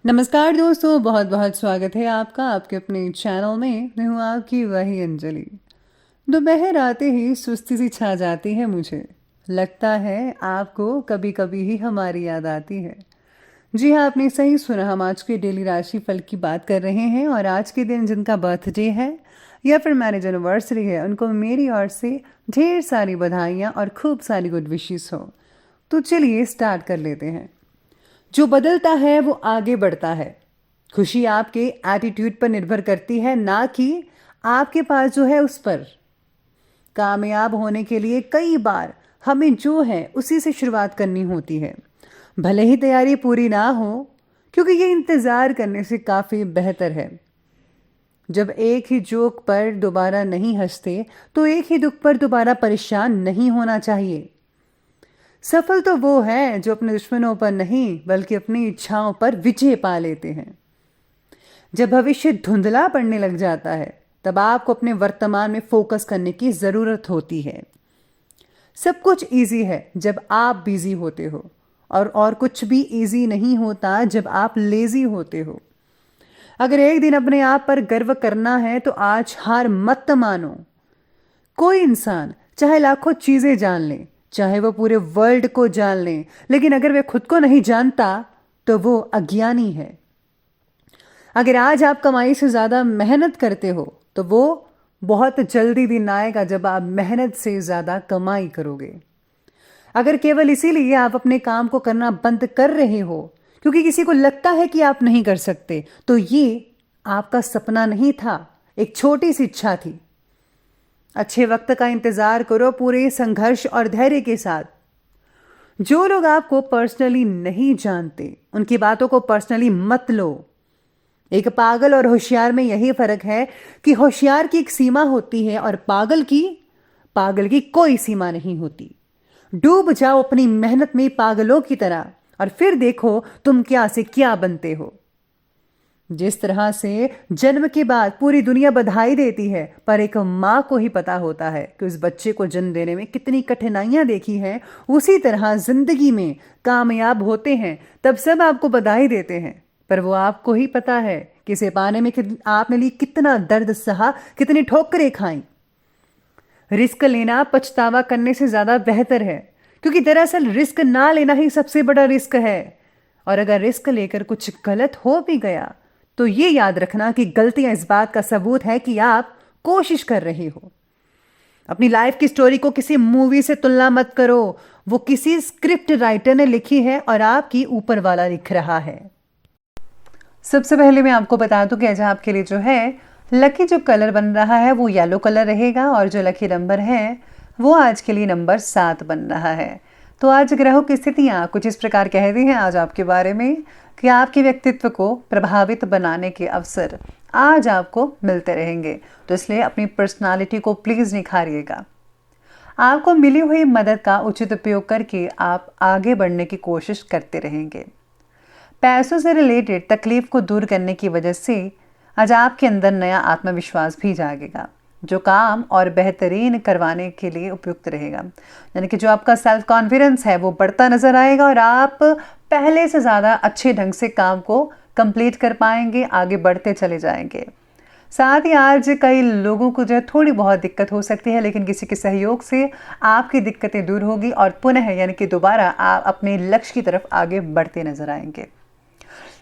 नमस्कार दोस्तों, बहुत बहुत स्वागत है आपका आपके अपने चैनल में। मैं हूँ आपकी वही अंजलि। दोपहर आते ही सुस्ती सी छा जाती है मुझे। लगता है आपको कभी कभी ही हमारी याद आती है। जी हाँ, आपने सही सुना। हम आज के डेली राशि फल की बात कर रहे हैं और आज के दिन जिनका बर्थडे है या फिर मैरिज एनिवर्सरी है, उनको मेरी ओर से ढेर सारी बधाइयाँ और खूब सारी गुड विशेस हो। तो चलिए स्टार्ट कर लेते हैं। जो बदलता है वो आगे बढ़ता है। खुशी आपके एटीट्यूड पर निर्भर करती है, ना कि आपके पास जो है उस पर। कामयाब होने के लिए कई बार हमें जो है उसी से शुरुआत करनी होती है, भले ही तैयारी पूरी ना हो, क्योंकि ये इंतज़ार करने से काफ़ी बेहतर है। जब एक ही जोक पर दोबारा नहीं हंसते, तो एक ही दुख पर दोबारा परेशान नहीं होना चाहिए। सफल तो वो है जो अपने दुश्मनों पर नहीं बल्कि अपनी इच्छाओं पर विजय पा लेते हैं। जब भविष्य धुंधला पड़ने लग जाता है, तब आपको अपने वर्तमान में फोकस करने की जरूरत होती है। सब कुछ इजी है जब आप बिजी होते हो, और कुछ भी इजी नहीं होता जब आप लेजी होते हो। अगर एक दिन अपने आप पर गर्व करना है तो आज हार मत मानो। कोई इंसान चाहे लाखों चीजें जान ले, चाहे वो पूरे वर्ल्ड को जान ले, लेकिन अगर वे खुद को नहीं जानता तो वो अज्ञानी है। अगर आज आप कमाई से ज्यादा मेहनत करते हो तो वो बहुत जल्दी दिन आएगा जब आप मेहनत से ज्यादा कमाई करोगे। अगर केवल इसीलिए आप अपने काम को करना बंद कर रहे हो क्योंकि किसी को लगता है कि आप नहीं कर सकते, तो ये आपका सपना नहीं था, एक छोटी सी इच्छा थी। अच्छे वक्त का इंतजार करो पूरे संघर्ष और धैर्य के साथ। जो लोग आपको पर्सनली नहीं जानते, उनकी बातों को पर्सनली मत लो। एक पागल और होशियार में यही फर्क है कि होशियार की एक सीमा होती है और पागल की कोई सीमा नहीं होती। डूब जाओ अपनी मेहनत में पागलों की तरह और फिर देखो तुम क्या से क्या बनते हो। जिस तरह से जन्म के बाद पूरी दुनिया बधाई देती है, पर एक माँ को ही पता होता है कि उस बच्चे को जन्म देने में कितनी कठिनाइयां देखी हैं, उसी तरह जिंदगी में कामयाब होते हैं तब सब आपको बधाई देते हैं, पर वो आपको ही पता है कि इसे पाने में आपने लिए कितना दर्द सहा, कितनी ठोकरें खाई। रिस्क लेना पछतावा करने से ज्यादा बेहतर है, क्योंकि दरअसल रिस्क ना लेना ही सबसे बड़ा रिस्क है। और अगर रिस्क लेकर कुछ गलत हो भी गया तो ये याद रखना कि गलतियां इस बात का सबूत है कि आप कोशिश कर रहे हो। अपनी लाइफ की स्टोरी को किसी मूवी से तुलना मत करो। वो किसी स्क्रिप्ट राइटर ने लिखी है और आपकी ऊपर वाला लिख रहा है। सबसे पहले मैं आपको बता दूं कि आज आपके लिए जो है लकी जो कलर बन रहा है वो येलो कलर रहेगा, और जो लकी नंबर है वो आज के लिए नंबर 7 बन रहा है। तो आज ग्रहों की स्थितियां कुछ इस प्रकार कहती हैं आज आपके बारे में कि आपके व्यक्तित्व को प्रभावित बनाने के अवसर आज आपको मिलते रहेंगे, तो इसलिए अपनी पर्सनालिटी को प्लीज निखारिएगा। आपको मिली हुई मदद का उचित उपयोग करके आप आगे बढ़ने की कोशिश करते रहेंगे। पैसों से रिलेटेड तकलीफ को दूर करने की वजह से आज आपके अंदर नया आत्मविश्वास भी जागेगा, जो काम और बेहतरीन करवाने के लिए उपयुक्त रहेगा। यानी कि जो आपका सेल्फ कॉन्फिडेंस है वो बढ़ता नजर आएगा और आप पहले से ज़्यादा अच्छे ढंग से काम को कंप्लीट कर पाएंगे, आगे बढ़ते चले जाएंगे। साथ ही आज कई लोगों को जो है थोड़ी बहुत दिक्कत हो सकती है, लेकिन किसी के सहयोग से आपकी दिक्कतें दूर होगी और पुनः यानी कि दोबारा आप अपने लक्ष्य की तरफ आगे बढ़ते नजर आएंगे।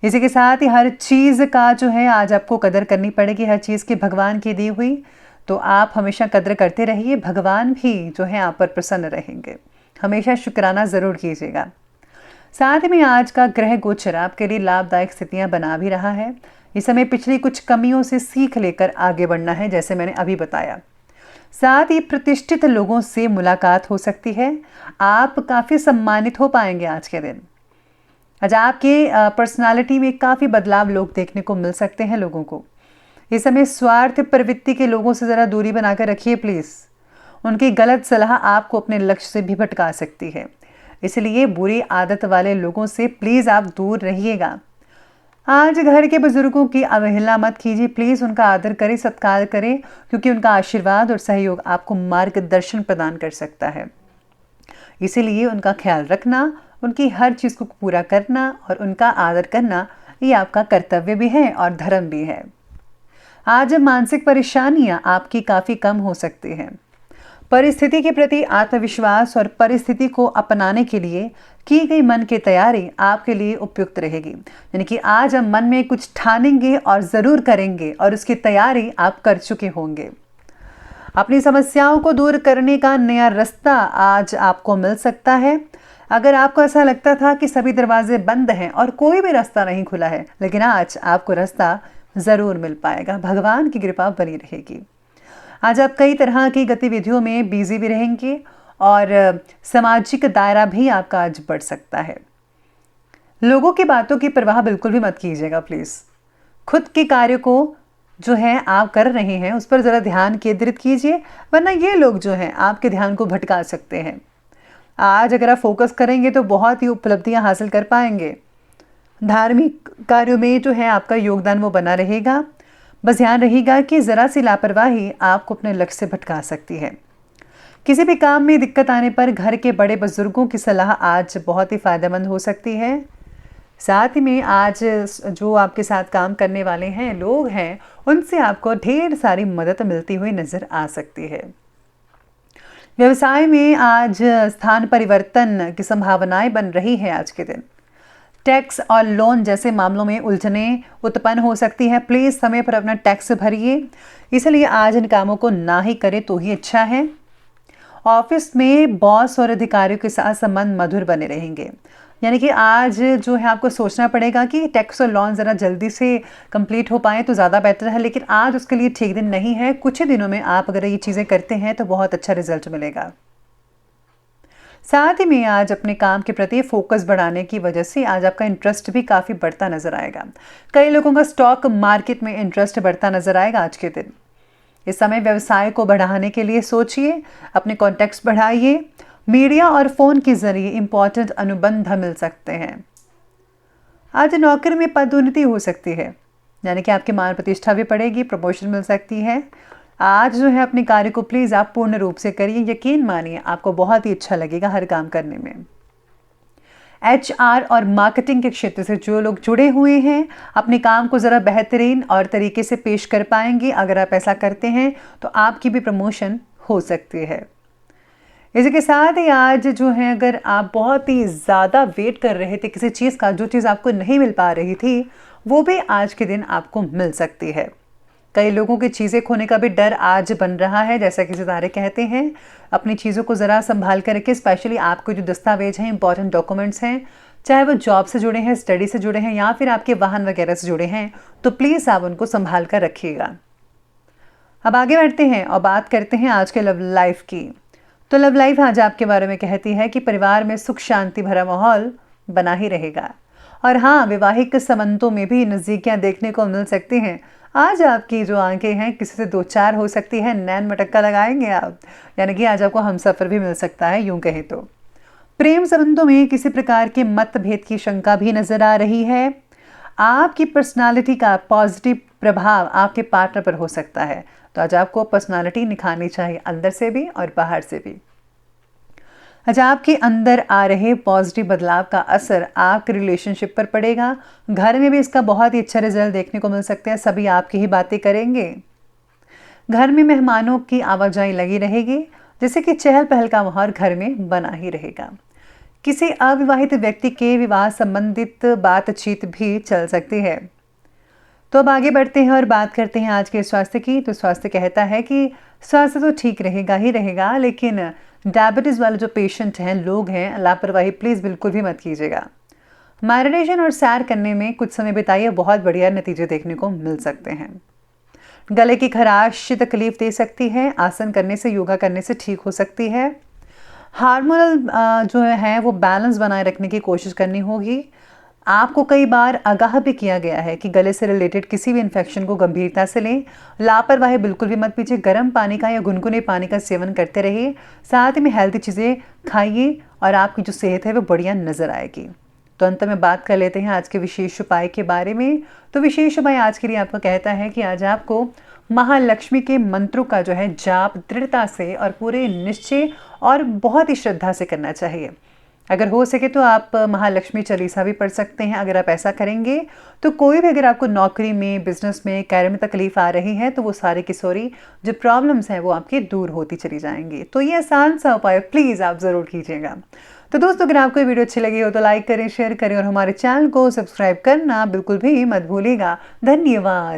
इसी के साथ ही हर चीज़ का जो है आज आपको कदर करनी पड़ेगी, हर चीज़ की भगवान की दी हुई, तो आप हमेशा कदर करते रहिए। भगवान भी जो है आप पर प्रसन्न रहेंगे। हमेशा शुक्राना ज़रूर कीजिएगा। साथ में आज का ग्रह गोचर आपके लिए लाभदायक स्थितियां बना भी रहा है। इस समय पिछली कुछ कमियों से सीख लेकर आगे बढ़ना है, जैसे मैंने अभी बताया। साथ ही प्रतिष्ठित लोगों से मुलाकात हो सकती है। आप काफ़ी सम्मानित हो पाएंगे आज के दिन। आज आपके पर्सनालिटी में काफ़ी बदलाव लोग देखने को मिल सकते हैं लोगों को। इस समय स्वार्थ प्रवृत्ति के लोगों से ज़रा दूरी बनाकर रखिए प्लीज़। उनकी गलत सलाह आपको अपने लक्ष्य से भी भटका सकती है, इसलिए बुरी आदत वाले लोगों से प्लीज़ आप दूर रहिएगा। आज घर के बुजुर्गों की अवहेलना मत कीजिए प्लीज़, उनका आदर करें, सत्कार करें, क्योंकि उनका आशीर्वाद और सहयोग आपको मार्गदर्शन प्रदान कर सकता है। इसीलिए उनका ख्याल रखना, उनकी हर चीज़ को पूरा करना और उनका आदर करना ये आपका कर्तव्य भी है और धर्म भी है। आज मानसिक परेशानियां आपकी काफ़ी कम हो सकती हैं। परिस्थिति के प्रति आत्मविश्वास और परिस्थिति को अपनाने के लिए की गई मन की तैयारी आपके लिए उपयुक्त रहेगी। यानी कि आज हम मन में कुछ ठानेंगे और ज़रूर करेंगे और उसकी तैयारी आप कर चुके होंगे। अपनी समस्याओं को दूर करने का नया रास्ता आज आपको मिल सकता है। अगर आपको ऐसा लगता था कि सभी दरवाजे बंद हैं और कोई भी रास्ता नहीं खुला है, लेकिन आज आपको रास्ता ज़रूर मिल पाएगा। भगवान की कृपा बनी रहेगी। आज आप कई तरह की गतिविधियों में बिजी भी रहेंगे और सामाजिक दायरा भी आपका आज बढ़ सकता है। लोगों की बातों की परवाह बिल्कुल भी मत कीजिएगा प्लीज़। खुद के कार्य को जो है आप कर रहे हैं उस पर ज़रा ध्यान केंद्रित कीजिए, वरना ये लोग जो हैं आपके ध्यान को भटका सकते हैं। आज अगर आप फोकस करेंगे तो बहुत ही उपलब्धियां हासिल कर पाएंगे। धार्मिक कार्यों में जो है आपका योगदान वो बना रहेगा। बस ध्यान रहेगा कि ज़रा सी लापरवाही आपको अपने लक्ष्य से भटका सकती है। किसी भी काम में दिक्कत आने पर घर के बड़े बुजुर्गों की सलाह आज बहुत ही फ़ायदेमंद हो सकती है। साथ ही में आज जो आपके साथ काम करने वाले हैं लोग हैं, उनसे आपको ढेर सारी मदद मिलती हुई नज़र आ सकती है। व्यवसाय में आज स्थान परिवर्तन की संभावनाएं बन रही है। आज के दिन टैक्स और लोन जैसे मामलों में उलझने उत्पन्न हो सकती है। प्लीज़ समय पर अपना टैक्स भरिए, इसलिए आज इन कामों को ना ही करें तो ही अच्छा है। ऑफिस में बॉस और अधिकारियों के साथ संबंध मधुर बने रहेंगे। यानी कि आज जो है आपको सोचना पड़ेगा कि टैक्स और लोन ज़रा जल्दी से कंप्लीट हो पाए तो ज़्यादा बेहतर है, लेकिन आज उसके लिए ठीक दिन नहीं है। कुछ ही दिनों में आप अगर ये चीज़ें करते हैं तो बहुत अच्छा रिजल्ट मिलेगा। साथ ही में आज अपने काम के प्रति फोकस बढ़ाने की वजह से आज आपका इंटरेस्ट भी काफ़ी बढ़ता नजर आएगा। कई लोगों का स्टॉक मार्केट में इंटरेस्ट बढ़ता नजर आएगा आज के दिन। इस समय व्यवसाय को बढ़ाने के लिए सोचिए, अपने कॉन्टैक्ट्स बढ़ाइए। मीडिया और फ़ोन के जरिए इंपॉर्टेंट अनुबंध मिल सकते हैं। आज नौकरी में पदोन्नति हो सकती है, यानी कि आपकी मान प्रतिष्ठा भी बढ़ेगी, प्रमोशन मिल सकती है। आज जो है अपने कार्य को प्लीज़ आप पूर्ण रूप से करिए। यकीन मानिए आपको बहुत ही अच्छा लगेगा हर काम करने में। HR और मार्केटिंग के क्षेत्र से जो लोग जुड़े हुए हैं अपने काम को ज़रा बेहतरीन और तरीके से पेश कर पाएंगे। अगर आप ऐसा करते हैं तो आपकी भी प्रमोशन हो सकती है। इसी के साथ ही आज जो है अगर आप बहुत ही ज़्यादा वेट कर रहे थे किसी चीज़ का, जो चीज़ आपको नहीं मिल पा रही थी, वो भी आज के दिन आपको मिल सकती है। कई लोगों की चीज़ें खोने का भी डर आज बन रहा है। जैसा कि सितारे कहते हैं, अपनी चीज़ों को ज़रा संभाल कर रखें। स्पेशली आपको जो दस्तावेज हैं, इंपॉर्टेंट डॉक्यूमेंट्स हैं, चाहे वो जॉब से जुड़े हैं, स्टडी से जुड़े हैं या फिर आपके वाहन वगैरह से जुड़े हैं, तो प्लीज़ आप उनको संभाल कर रखिएगा। अब आगे बढ़ते हैं और बात करते हैं आज के लव लाइफ की। तो लव लाइफ आज आपके बारे में कहती है कि परिवार में सुख शांति भरा माहौल बना ही रहेगा। और हाँ, वैवाहिक संबंधों में भी नज़दीकियाँ देखने को मिल सकती हैं। आज आपकी जो आंखें हैं किसी से दो चार हो सकती है, नैन मटक्का लगाएंगे आप, यानी कि आज आपको हमसफ़र भी मिल सकता है यूं कहें तो। प्रेम संबंधों में किसी प्रकार के मतभेद की शंका भी नजर आ रही है। आपकी पर्सनालिटी का पॉजिटिव प्रभाव आपके पार्टनर पर हो सकता है, तो आज आपको पर्सनालिटी निखारनी चाहिए, अंदर से भी और बाहर से भी। आज आपके अंदर आ रहे पॉजिटिव बदलाव का असर आपके रिलेशनशिप पर पड़ेगा। घर में भी इसका बहुत ही अच्छा रिजल्ट देखने को मिल सकता है। सभी आपकी ही बातें करेंगे। घर में मेहमानों की आवाजाही लगी रहेगी, जैसे कि चहल पहल का माहौल घर में बना ही रहेगा। किसी अविवाहित व्यक्ति के विवाह संबंधित बातचीत भी चल सकती है। तो अब आगे बढ़ते हैं और बात करते हैं आज के स्वास्थ्य की। तो स्वास्थ्य कहता है कि स्वास्थ्य तो ठीक रहेगा ही रहेगा, लेकिन डायबिटीज़ वाले जो पेशेंट हैं, लोग हैं, लापरवाही प्लीज़ बिल्कुल भी मत कीजिएगा। मैडिटेशन और सैर करने में कुछ समय बिताइए, बहुत बढ़िया नतीजे देखने को मिल सकते हैं। गले की खराश तकलीफ दे सकती है, आसन करने से, योगा करने से ठीक हो सकती है। हार्मोनल जो है वो बैलेंस बनाए रखने की कोशिश करनी होगी। आपको कई बार आगाह भी किया गया है कि गले से रिलेटेड किसी भी इन्फेक्शन को गंभीरता से लें। लापरवाही बिल्कुल भी मत कीजिए। गर्म पानी का या गुनगुने पानी का सेवन करते रहिए। साथ में हेल्दी चीज़ें खाइए और आपकी जो सेहत है वो बढ़िया नज़र आएगी। तो अंत में बात कर लेते हैं आज के विशेष उपाय के बारे में। तो विशेष उपाय आज के लिए आपको कहता है कि आज आपको महालक्ष्मी के मंत्रों का जो है जाप दृढ़ता से और पूरे निश्चय और बहुत ही श्रद्धा से करना चाहिए। अगर हो सके तो आप महालक्ष्मी चालीसा भी पढ़ सकते हैं। अगर आप ऐसा करेंगे तो कोई भी, अगर आपको नौकरी में, बिजनेस में, कार्य में तकलीफ आ रही है तो वो सारी की सारी जो प्रॉब्लम्स हैं वो आपकी दूर होती चली जाएंगी। तो ये आसान सा उपाय प्लीज़ आप ज़रूर कीजिएगा। तो दोस्तों, अगर आपको ये वीडियो अच्छी लगी हो तो लाइक करें, शेयर करें और हमारे चैनल को सब्सक्राइब करना बिल्कुल भी मत भूलिएगा। धन्यवाद।